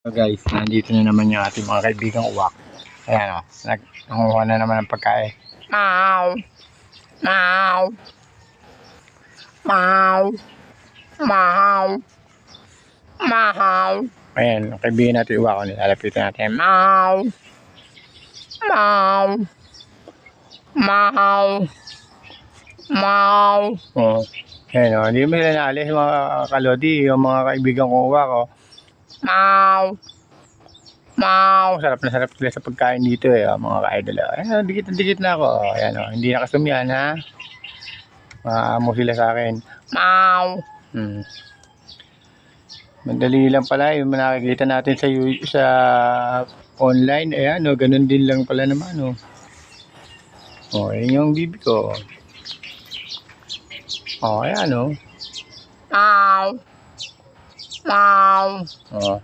So guys, nandito na naman yung ating mga kaibigang uwak. Ayan o, nanguha na naman ng pagkain. Meow! Meow! Meow! Meow! Meow! Ayan, ang kaibigan natin uwak o, nilalapitan natin. Meow! Meow! Meow! Meow! Oh, ayan o, hindi mo sila naalis mga kalodi, yung mga kaibigan kong uwak o. Meow! Meow! Sarap na sarap sila sa pagkain dito eh, oh, mga ka-idol. Ayan, dikit na ako. Oh, ayan o, hindi nakasumyan ha. Maamo sila sa akin. Meow! Madali lang pala yung nakikita natin sa online. Ayan o, ganun din lang pala naman o. Oh, ayan yung bibi ko. Oh, ayan o. Meow! Meow! Oh,